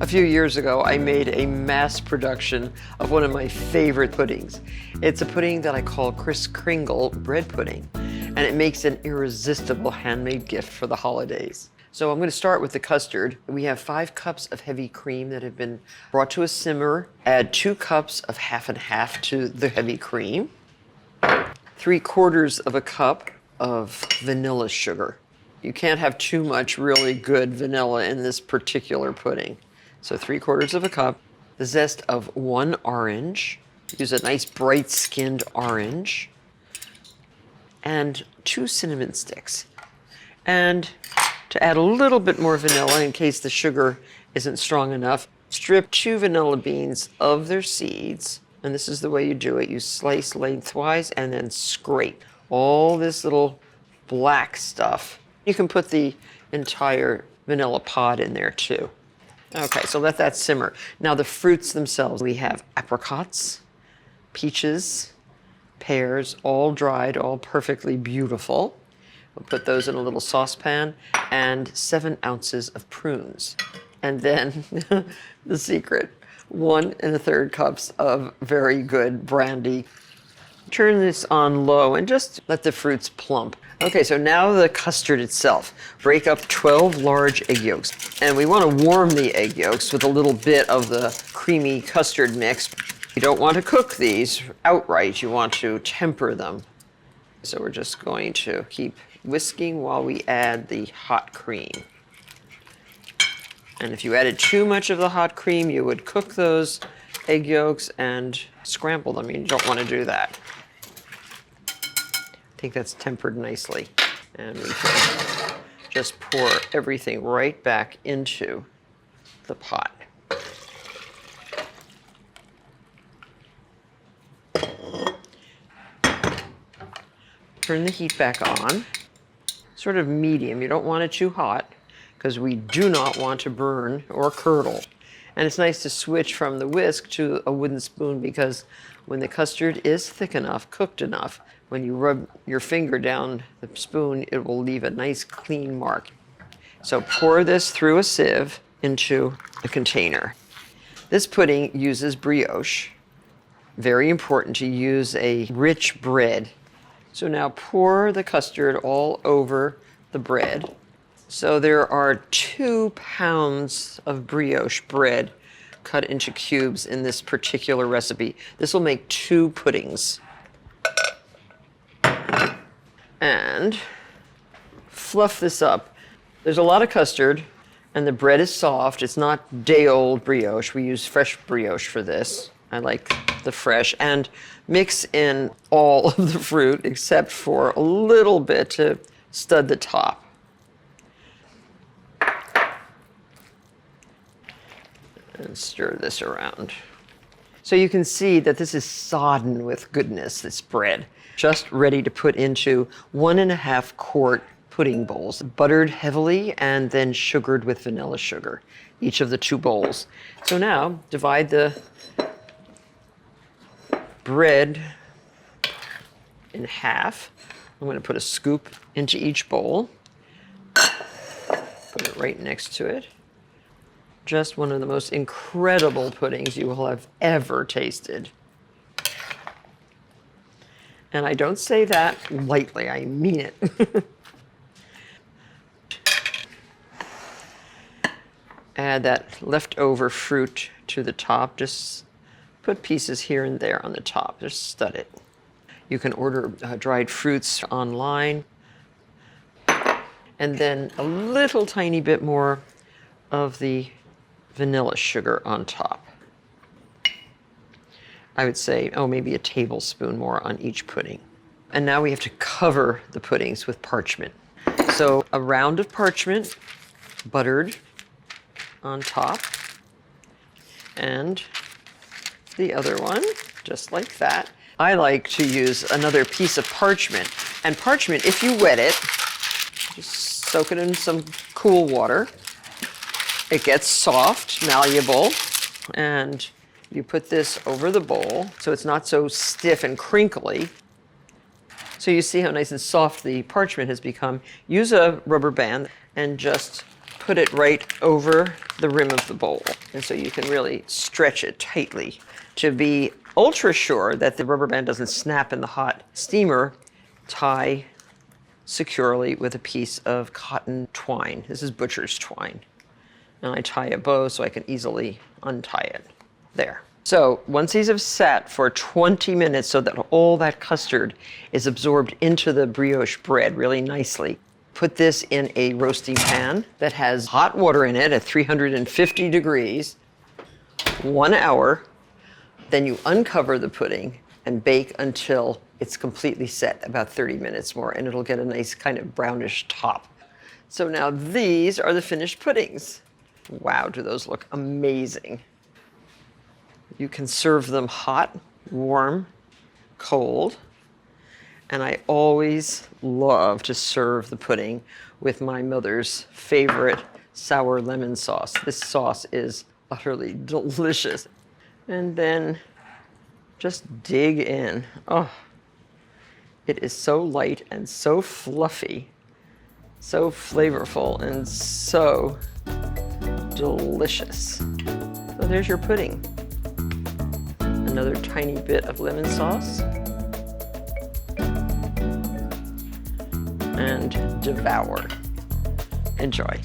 A few years ago, I made a mass production of one of my favorite puddings. It's a pudding that I call Kris Kringle bread pudding, and it makes an irresistible handmade gift for the holidays. So I'm going to start with the custard. We have 5 cups of heavy cream that have been brought to a simmer. Add 2 cups of half and half to the heavy cream. 3/4 of a cup of vanilla sugar. You can't have too much really good vanilla in this particular pudding. So 3/4 of a cup. The zest of 1 orange. Use a nice bright skinned orange. And 2 cinnamon sticks. And to add a little bit more vanilla in case the sugar isn't strong enough, strip 2 vanilla beans of their seeds. And this is the way you do it. You slice lengthwise and then scrape all this little black stuff. You can put the entire vanilla pod in there too. Okay, so let that simmer. Now the fruits themselves, we have apricots, peaches, pears, all dried, all perfectly beautiful. We'll put those in a little saucepan, and 7 ounces of prunes. And then the secret, 1 1/3 cups of very good brandy. Turn this on low and just let the fruits plump. Okay, so now the custard itself. Break up 12 large egg yolks. And we want to warm the egg yolks with a little bit of the creamy custard mix. You don't want to cook these outright. You want to temper them. So we're just going to keep whisking while we add the hot cream. And if you added too much of the hot cream, you would cook those egg yolks and scramble them. You don't want to do that. I think that's tempered nicely. And we can just pour everything right back into the pot. Turn the heat back on, sort of medium. You don't want it too hot because we do not want to burn or curdle. And it's nice to switch from the whisk to a wooden spoon because when the custard is thick enough, cooked enough, when you rub your finger down the spoon, it will leave a nice clean mark. So pour this through a sieve into a container. This pudding uses brioche. Very important to use a rich bread. So now pour the custard all over the bread. So there are 2 pounds of brioche bread cut into cubes in this particular recipe. This will make 2 puddings. And fluff this up. There's a lot of custard and the bread is soft. It's not day-old brioche. We use fresh brioche for this. I like the fresh. And mix in all of the fruit except for a little bit to stud the top. And stir this around. So you can see that this is sodden with goodness, this bread. Just ready to put into 1 1/2 quart pudding bowls, buttered heavily and then sugared with vanilla sugar, each of the 2 bowls. So now divide the bread in half. I'm going to put a scoop into each bowl. Put it right next to it. Just one of the most incredible puddings you will have ever tasted. And I don't say that lightly, I mean it. Add that leftover fruit to the top. Just put pieces here and there on the top. Just stud it. You can order dried fruits online. And then a little tiny bit more of the vanilla sugar on top. I would say, maybe a tablespoon more on each pudding. And now we have to cover the puddings with parchment. So a round of parchment, buttered on top, and the other one, just like that. I like to use another piece of parchment. And parchment, if you wet it, just soak it in some cool water. It gets soft, malleable, and you put this over the bowl so it's not so stiff and crinkly. So you see how nice and soft the parchment has become. Use a rubber band and just put it right over the rim of the bowl. And so you can really stretch it tightly to be ultra sure that the rubber band doesn't snap in the hot steamer. Tie securely with a piece of cotton twine. This is butcher's twine. And I tie a bow so I can easily untie it. There. So once these have sat for 20 minutes so that all that custard is absorbed into the brioche bread really nicely, put this in a roasting pan that has hot water in it at 350 degrees, 1 hour. Then you uncover the pudding and bake until it's completely set, about 30 minutes more, and it'll get a nice kind of brownish top. So now these are the finished puddings. Wow, do those look amazing. You can serve them hot, warm, cold. And I always love to serve the pudding with my mother's favorite sour lemon sauce. This sauce is utterly delicious. And then just dig in. Oh, it is so light and so fluffy, so flavorful, and so delicious. So there's your pudding. Another tiny bit of lemon sauce. And devour. Enjoy.